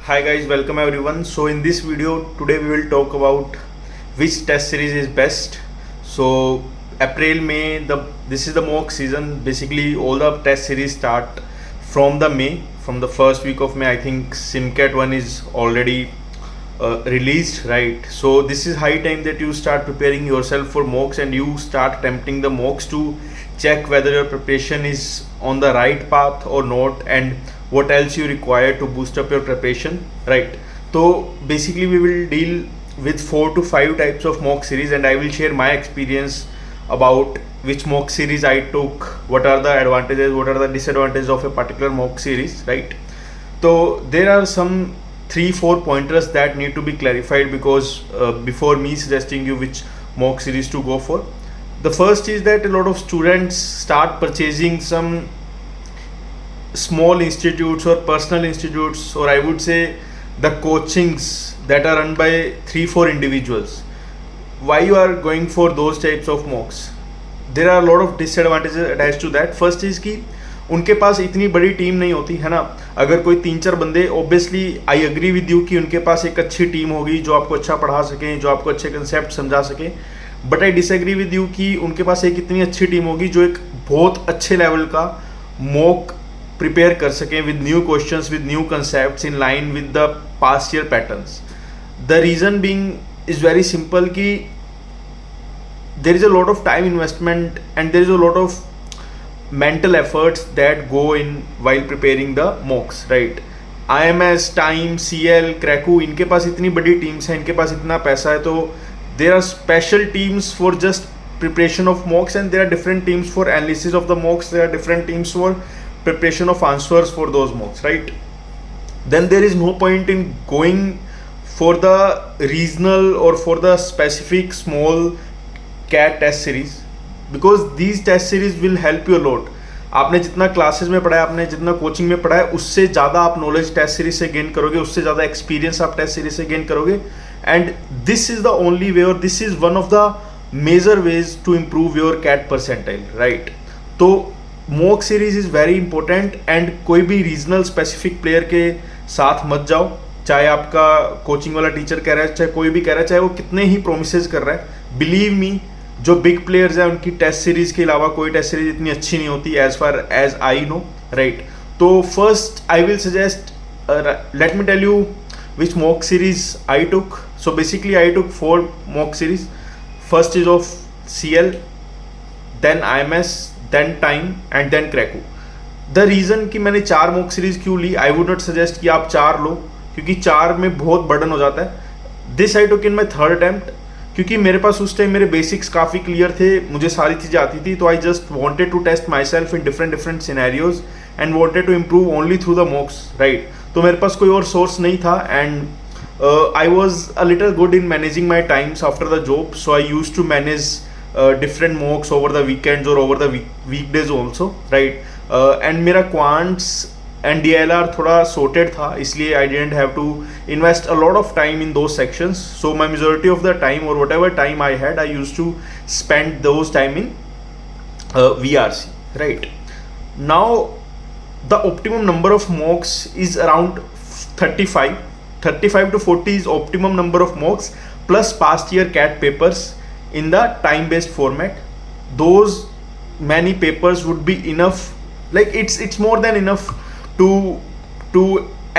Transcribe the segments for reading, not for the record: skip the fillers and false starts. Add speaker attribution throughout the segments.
Speaker 1: Hi guys, welcome everyone. So in this video today we will talk about which test series is best. So April May this is the mock season. Basically all the test series start from the first week of May. I think Simcat one is already released, right? So this is high time that you start preparing yourself for mocks and you start attempting the mocks to check whether your preparation is on the right path or not, and what else you require to boost up your preparation, right? So basically we will deal with 4 to 5 types of mock series, and I will share my experience about which mock series I took, what are the advantages, what are the disadvantages of a particular mock series, right? So there are some 3-4 pointers that need to be clarified because before me suggesting you which mock series to go for. The first is that a lot of students start purchasing some small institutes or personal institutes, or I would say the coachings that are run by 3-4 individuals. Why you are going for those types of mocks? There are a lot of disadvantages attached to that. First is कि उनके पास इतनी बड़ी team नहीं होती है ना. अगर कोई 3-4 बंदे, obviously I agree with you कि उनके पास एक अच्छी टीम होगी जो आपको अच्छा पढ़ा सकें, जो आपको अच्छे कंसेप्ट समझा सकें, but I disagree with you कि उनके पास एक इतनी अच्छी टीम होगी जो एक बहुत अच्छे लेवल का मॉक प्रिपेयर कर सकें with new questions, with new concepts in line with the past year patterns. The reason being is very simple कि there is a lot of time investment and there is a lot of mental efforts that go in while preparing the mocks, right? IMS, Time, CL, Kraku, इनके पास इतनी बड़ी teams हैं, इनके पास इतना पैसा है, तो there are special teams for just preparation of mocks and there are different teams for analysis of the mocks, there are different teams for preparation of answers for those mocks, right? Then there is no point in going for the regional or for the specific small CAT test series, because these test series will help you a lot. आपने जितना classes में पढ़ा है, आपने जितना coaching में पढ़ा है, उससे ज़्यादा आप नॉलेज टेस्ट सीरीज से गेन करोगे, उससे ज़्यादा एक्सपीरियंस आप टेस्ट सीरीज से गेन करोगे. And this is the only way, और this is one of the major ways to improve your CAT percentile, right? तो mock series is very important. And कोई भी रीजनल स्पेसिफिक प्लेयर के साथ मत जाओ, चाहे आपका कोचिंग वाला टीचर कह रहा है, चाहे कोई भी कह रहा है, चाहे वो कितने ही प्रोमिसेस कर रहा है. बिलीव मी, जो बिग प्लेयर्स हैं उनकी टेस्ट सीरीज के अलावा कोई टेस्ट सीरीज इतनी अच्छी नहीं होती as far as I know, right? तो first I will suggest, let me tell you which mock series I took. So basically I took 4 mock series. First is of CL, then IMS, then time and then Cracku. The reason कि मैंने 4 mock series क्यों ली, I would not suggest कि आप 4 लो, क्योंकि 4 में बहुत burden हो जाता है. This I took in my third attempt, क्योंकि मेरे पास उस टाइम मेरे बेसिक्स काफ़ी क्लियर थे, मुझे सारी चीज़ें आती थी, तो I just wanted to test myself in different scenarios and wanted to improve only through the mocks, right? तो मेरे पास कोई और सोर्स नहीं था. And I was a little good in managing my times after the job, so I use to manage different mocks over the weekends और over the weekdays also, right? And मेरा quants and DLR थोड़ा sorted था, इसलिए I didn't have to invest a lot of time in those sections. So my majority of the time or whatever time I had, I used to spend those time in VRC, right? Now the optimum number of mocks is around 35 to 40 is optimum number of mocks plus past year CAT papers in the time based format. Those many papers would be enough, like it's more than enough to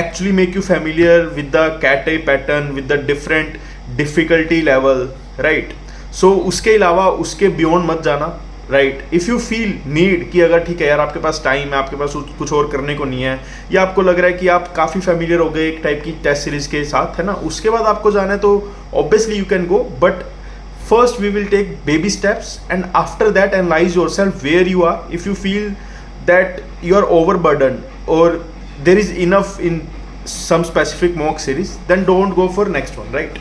Speaker 1: actually make you familiar with the CAT A pattern, with the different difficulty level, right? So उसके अलावा उसके beyond मत जाना, right? If you feel need कि अगर ठीक है यार आपके पास टाइम है, आपके पास कुछ और करने को नहीं है, या आपको लग रहा है कि आप काफ़ी familiar हो गए एक टाइप की टेस्ट सीरीज के साथ, है ना, उसके बाद आपको जाना है, तो obviously you can go, but first we will take baby steps and after that analyze yourself where you are. If you feel that you are overburdened or there is enough in some specific mock series, then don't go for next one, right?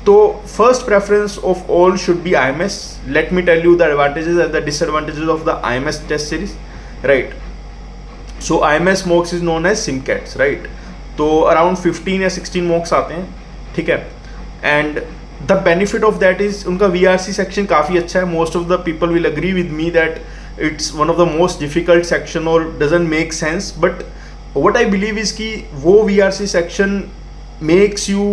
Speaker 1: So first preference of all should be IMS. Let me tell you the advantages and the disadvantages of the IMS test series, right? So IMS mocks is known as SimCats, right? तो around 15 या 16 mocks आते हैं, ठीक है? And the benefit of that is उनका VRC section काफ़ी अच्छा है. Most of the people will agree with me that it's one of the most difficult section or doesn't make sense, but what I believe is कि वो VRC section makes you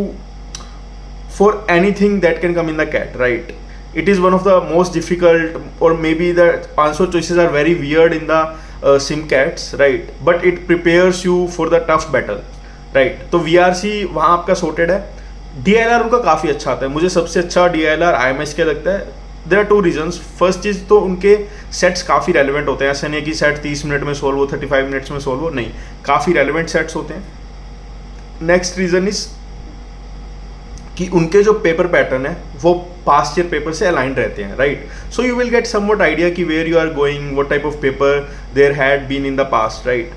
Speaker 1: for anything that can come in the CAT, right? It is one of the most difficult, or maybe the answer choices are very weird in the SimCats, right? But it prepares you for the tough battle, right? तो VRC वहाँ आपका sorted है. DLR उनका काफ़ी अच्छा आता है. मुझे सबसे अच्छा DLR IMS क्या लगता है? There are two reasons. First चीज़ तो उनके सेट्स काफ़ी रेलिवेंट होते हैं. ऐसा नहीं है कि सेट 30 मिनट में सोल्व हो, 35 मिनट्स में सोल्व हो, नहीं, काफ़ी रेलिवेंट सेट्स होते हैं. नेक्स्ट रीज़न इज कि उनके जो पेपर पैटर्न है वो पास्ट ईयर पेपर से अलाइंड रहते हैं, right? So you will get somewhat idea कि where you are going, what type of paper there had been in the past, right?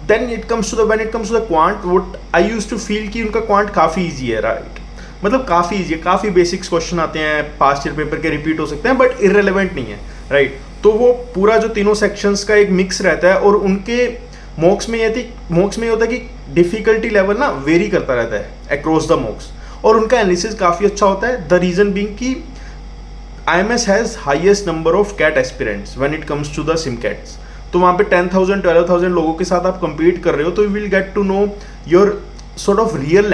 Speaker 1: Then it comes to the when it comes to the quant, what I used to feel कि उनका quant काफ़ी easy है, right? मतलब काफ़ी easy है, काफ़ी basics question आते हैं, पास्ट ईयर पेपर के रिपीट हो सकते हैं, बट इररेलेवेंट नहीं है, राइट? तो वो पूरा जो तीनों सेक्शंस का एक मिक्स रहता है. और उनके मॉक्स में ये होता है कि डिफिकल्टी लेवल ना वेरी करता रहता है अक्रॉस द मॉक्स, और उनका एनालिसिस काफ़ी अच्छा होता है. द रीजन बीइंग कि IMS has highest number of CAT aspirants when it comes to the SimCats. तो वहाँ पे 10,000 12,000 लोगों के साथ आप compete कर रहे हो, तो you will get to know your sort of real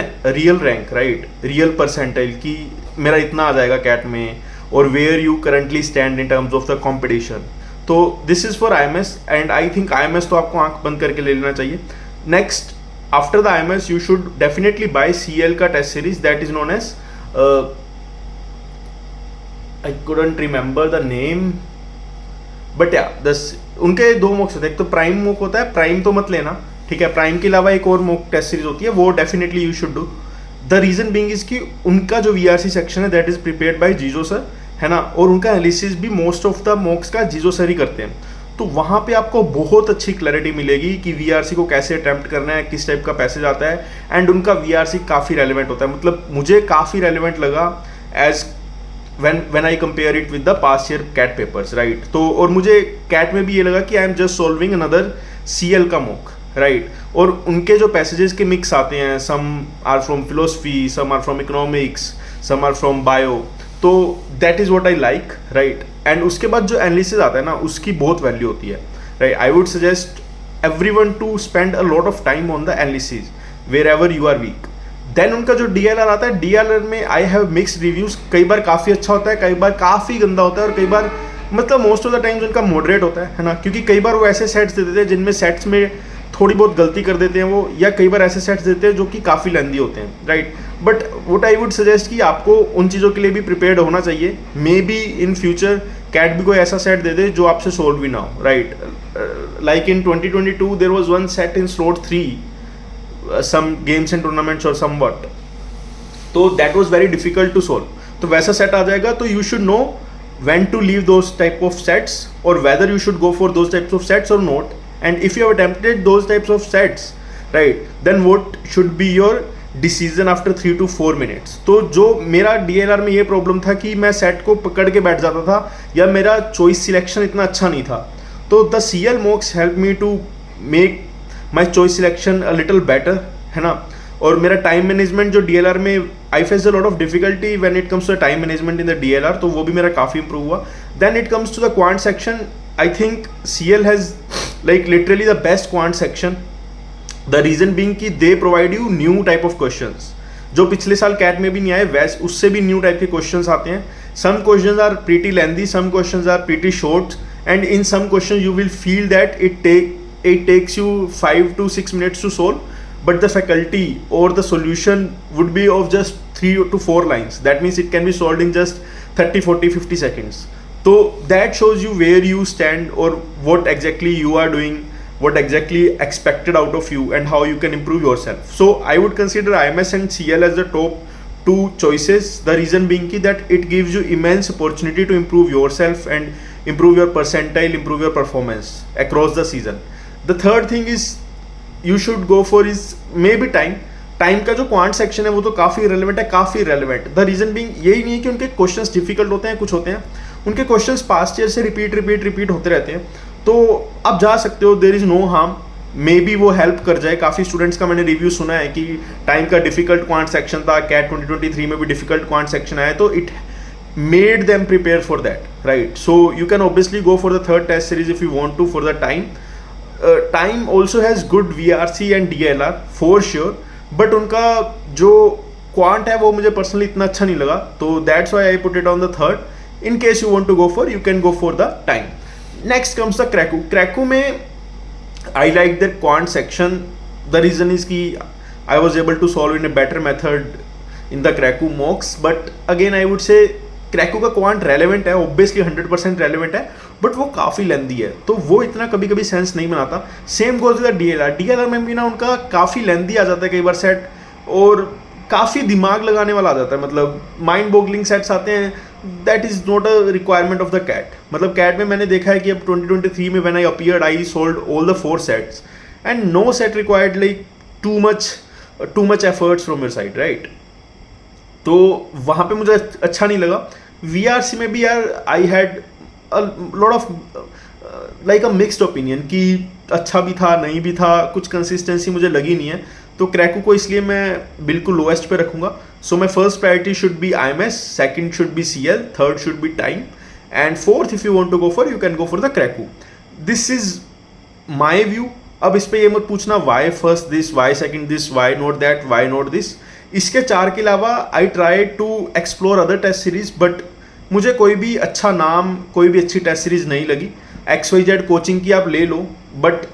Speaker 1: rank, right? Real percentile कि मेरा इतना आ जाएगा कैट में, और where you currently stand in terms of the competition. तो this is for IMS, and I think IMS तो आपको आंख बंद करके ले लेना चाहिए. Next, after the IMS, you should definitely buy CL का test series that is known as I couldn't remember the name, but yeah, उनके दो मॉक्स होते हैं. एक तो प्राइम मॉक होता है, प्राइम तो मत लेना, ठीक है? प्राइम के अलावा एक और मॉक टेस्ट सीरीज होती है, वो definitely you should do. The reason being is कि उनका जो VRC सेक्शन है that is prepared by Jijo sir, है ना? और उनका एनालिसिस भी मोस्ट ऑफ द मॉक्स का जीजो सर ही करते हैं. तो वहाँ पे आपको बहुत अच्छी क्लैरिटी मिलेगी कि VRC को कैसे अटैम्प्ट करना है, किस टाइप का पैसेज आता है, एंड उनका VRC काफ़ी रेलिवेंट होता है. मतलब मुझे काफ़ी रेलिवेंट लगा as when I compare it with the past year CAT papers, right? तो और मुझे CAT में भी ये लगा कि I am just solving another CL का मॉक, राइट? और उनके जो पैसेजेस के मिक्स आते हैं, some are from philosophy, some are from economics, some are from bio, तो that is what I like, right? And उसके बाद जो एनालिसिस आता है ना, उसकी बहुत वैल्यू होती है, right? I would suggest everyone to spend a lot of time on the analysis wherever you are weak. Then उनका जो DLR आता है, DLR में आई हैव मिक्स्ड रिव्यूज़. कई बार काफ़ी अच्छा होता है, कई बार काफ़ी गंदा होता है, और कई बार मतलब मोस्ट ऑफ द टाइम्स उनका मॉडरेट होता है ना? क्योंकि कई बार वो ऐसे सेट्स देते हैं जिनमें सेट्स में थोड़ी बहुत गलती कर देते हैं वो, या कई बार ऐसे सेट्स देते हैं जो कि काफ़ी लेंदी होते हैं, right? But what I would suggest कि आपको उन चीज़ों के लिए भी प्रिपेयर्ड होना चाहिए. Maybe in future CAT भी कोई ऐसा सेट दे दे जो आपसे सोल्व भी ना हो, right? Like in 2022 there was one set in slot 3, some games and tournaments or somewhat, तो that was very difficult to solve. तो वैसा सेट आ जाएगा, तो you should know when to leave those type of sets, or whether you should go for those types of sets or not. And if you have attempted those types of sets, right, then what should be your decision after 3 to 4 minutes. तो जो मेरा DLR में ये problem था कि मैं set को पकड़ के बैठ जाता था, या मेरा चॉइस सिलेक्शन इतना अच्छा नहीं था, तो the CL mocks help me to make my choice selection a little better, है ना? और मेरा टाइम मैनेजमेंट जो DLR में I face a lot of difficulty when it comes to time management in the DLR, तो वो भी मेरा काफ़ी इंप्रूव हुआ. Then it comes to the quant section. I think CL has like literally the best quant section. The reason being कि they provide you new type of questions जो पिछले साल कैट में भी नहीं आए, वैसे उससे भी न्यू टाइप के क्वेश्चंस आते हैं. Some questions are pretty lengthy, some questions are pretty short, and in some question you will feel that it takes you 5 to 6 minutes to solve, but the faculty or the solution would be of just 3 to 4 lines. That means it can be solved in just 30, 40, 50 seconds. So that shows you where you stand, or what exactly you are doing, what exactly expected out of you, and how you can improve yourself. So I would consider IMS and CL as the top 2 choices. The reason being that it gives you immense opportunity to improve yourself and improve your percentile, improve your performance across the season. The third thing is you should go for is maybe time. Time का जो quant section है वो तो काफ़ी relevant है, काफ़ी relevant. The reason being यही नहीं है कि उनके क्वेश्चंस डिफिकल्ट होते हैं, कुछ होते हैं उनके क्वेश्चंस पास्ट ईयर से रिपीट होते रहते हैं. तो आप जा सकते हो, there is no harm. Maybe वो हेल्प कर जाए. काफ़ी स्टूडेंट्स का मैंने रिव्यू सुना है कि टाइम का डिफिकल्ट क्वांट सेक्शन था, कैट 2023 में भी डिफिकल्ट क्वांट सेक्शन आया, तो it made them prepare for that, right? So you can obviously go for the third test series if you want to for the time. Time also has good VRC and DLR for sure. But उनका जो quant है वो मुझे personally इतना अच्छा नहीं लगा, तो that's why I put it on the third. In case you want to go for, you can go for the time. Next comes the Cracku. Cracku में I like the quant section. The reason is कि I was able to solve in a better method in the Cracku mocks. But again I would say Cracku का quant relevant है, obviously 100% relevant है, but वो काफ़ी लेंदी है, तो वो इतना कभी कभी सेंस नहीं बनाता. Same goes with DLR. DLR में भी ना उनका काफ़ी लेंदी आ जाता है कई बार सेट, और काफ़ी दिमाग लगाने वाला आ जाता है, मतलब माइंड बोगलिंग सेट्स आते हैं. That is not a requirement of the CAT. मतलब कैट में मैंने देखा है कि अब 2023 में when I appeared I solved all the 4 sets and no set required like too much efforts from your side, right. तो वहाँ पे मुझे अच्छा नहीं लगा. VRC में भी यार I had a lot of like a mixed opinion कि अच्छा भी था नहीं भी था, कुछ कंसिस्टेंसी मुझे लगी नहीं है. तो क्रैकू को इसलिए मैं बिल्कुल लोएस्ट पे रखूंगा. So my first priority should be IMS, second should be CL, third should be time, and fourth if you want to go for, you can go for the Cracku. This is my view. अब इस पे ये मत पूछना why first this, why second this, why not that, why not this. इसके 4 के अलावा I try to explore other test series, but मुझे कोई भी अच्छा नाम, कोई भी अच्छी टेस्ट सीरीज नहीं लगी. XYZ कोचिंग की आप ले लो, but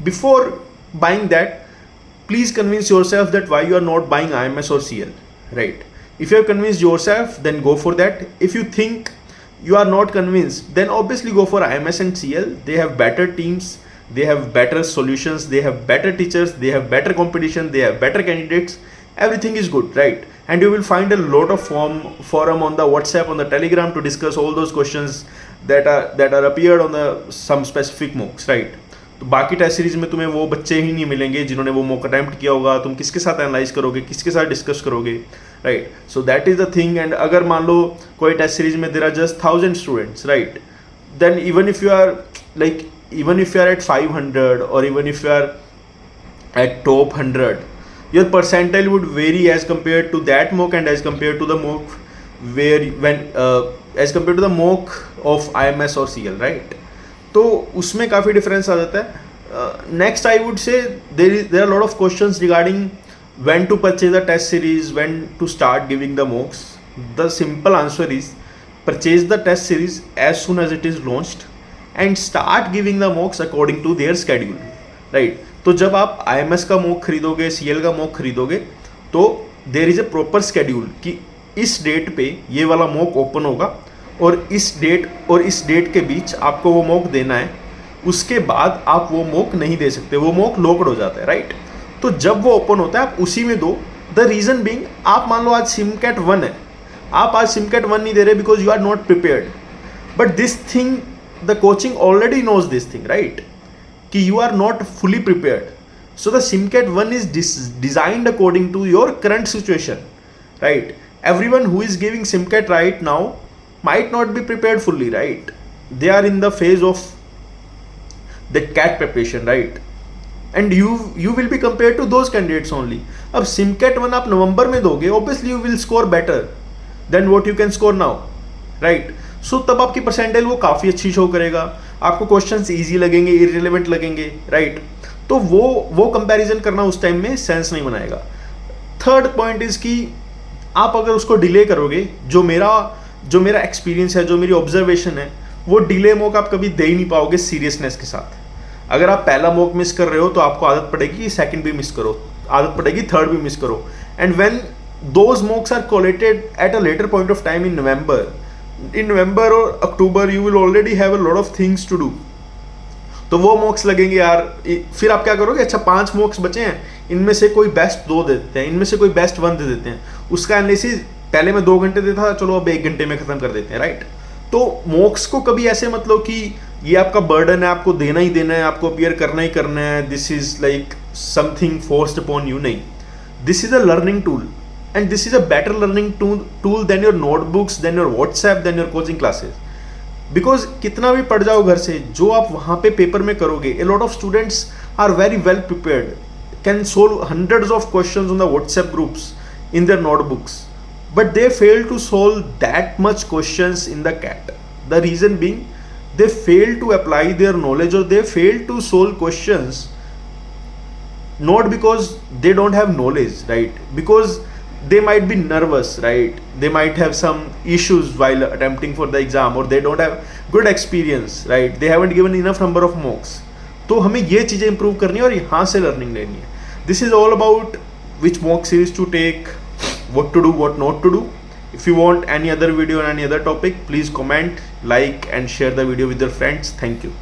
Speaker 1: before buying that please convince yourself that why you are not buying IMS or CL, right? If you have convinced yourself, then go for that. If you think you are not convinced, then obviously go for IMS and CL. They have better teams, they have better solutions, they have better teachers, they have better competition, they have better candidates. Everything is good, right? And you will find a lot of forum on the WhatsApp, on the Telegram to discuss all those questions that are appeared on the some specific mocks, right? तो बाकी test series में तुम्हें वो बच्चे ही नहीं मिलेंगे जिन्होंने वो मॉक अटेम्प्ट किया होगा. तुम किसके साथ एनालाइज करोगे, किसके साथ डिस्कस करोगे, right. So that is the thing. And अगर मान लो कोई टेस्ट सीरीज में there are just 1000 students, right, then even if you are at 500 और even if you are at top 100, your percentile would vary as compared to that mock and as compared to the mock as compared to the mock of IMS or CL, right. तो उसमें काफ़ी difference आ जाता है. Next I would say there are lot of questions regarding when to purchase the test series, when to start giving the mocks. The simple answer is purchase the test series as soon as it is launched and start giving the mocks according to their schedule, right. तो जब आप IMS का mock खरीदोगे, CL का mock खरीदोगे, तो there is a proper schedule कि इस डेट पे ये वाला मॉक ओपन होगा और इस डेट के बीच आपको वो मॉक देना है. उसके बाद आप वो मॉक नहीं दे सकते, वो मॉक लॉक्ड हो जाता है, राइट. तो जब वो ओपन होता है आप उसी में दो. द रीजन बीइंग, आप मान लो आज सिमकैट 1 है, आप आज सिमकैट 1 नहीं दे रहे because you are not prepared. But this thing, the coaching already knows this thing, right, कि you are not fully prepared. So the SimCAT 1 is designed according to your current situation, right. Everyone who is giving SimCAT right now might not be prepared fully, right. They are in the phase of the CAT preparation, right. And you will be compared to those candidates only. अब SIMCAT 1 आप नवंबर में दोगे, obviously you will score better than what you can score now, right. So तब आपकी percentile वो काफ़ी अच्छी show करेगा, आपको क्वेश्चंस इजी लगेंगे, इररिलेवेंट लगेंगे, राइट. तो वो कंपैरिजन करना उस टाइम में सेंस नहीं बनाएगा. थर्ड पॉइंट इज कि आप अगर उसको डिले करोगे, जो मेरा एक्सपीरियंस है, जो मेरी ऑब्जर्वेशन है, वो डिले मॉक आप कभी दे ही नहीं पाओगे सीरियसनेस के साथ. अगर आप पहला मॉक मिस कर रहे हो तो आपको आदत पड़ेगी सेकंड भी मिस करो, आदत पड़ेगी थर्ड भी मिस करो. And when those mocks are collated at a later point of time in November और October, you will already have a lot of things to do. तो वो मॉक्स लगेंगे यार. फिर आप क्या करोगे, अच्छा 5 मॉक्स बचे हैं, इनमें से कोई बेस्ट 2 दे देते हैं, इनमें से कोई बेस्ट 1 दे देते हैं. उसका एनालिसिस पहले मैं 2 घंटे देता था, चलो अब 1 घंटे में खत्म कर देते हैं, राइट. तो मॉक्स को कभी ऐसे मतलब कि ये आपका बर्डन है, आपको देना ही देना है, आपको अपीयर करना ही करना है, this is like something forced upon you. नहीं, this is a learning tool and this is a better learning tool than your notebooks, than your WhatsApp, than your coaching classes. Because कितना भी पढ़ जाओ घर से, जो आप वहाँ पे पेपर में करोगे, a lot of students are very well prepared, can solve hundreds of questions on the WhatsApp groups in their notebooks, but they fail to solve that much questions in the CAT. The reason being, they fail to apply their knowledge or they fail to solve questions not because they don't have knowledge, right? Because they might be nervous, right? They might have some issues while attempting for the exam, or they don't have good experience, right? They haven't given enough number of mocks. तो हमें ये चीज़ें improve करनी है और यहाँ से learning लेनी है. This is all about which mock series to take, what to do, what not to do. If you want any other video on any other topic, please comment, like and share the video with your friends. Thank you.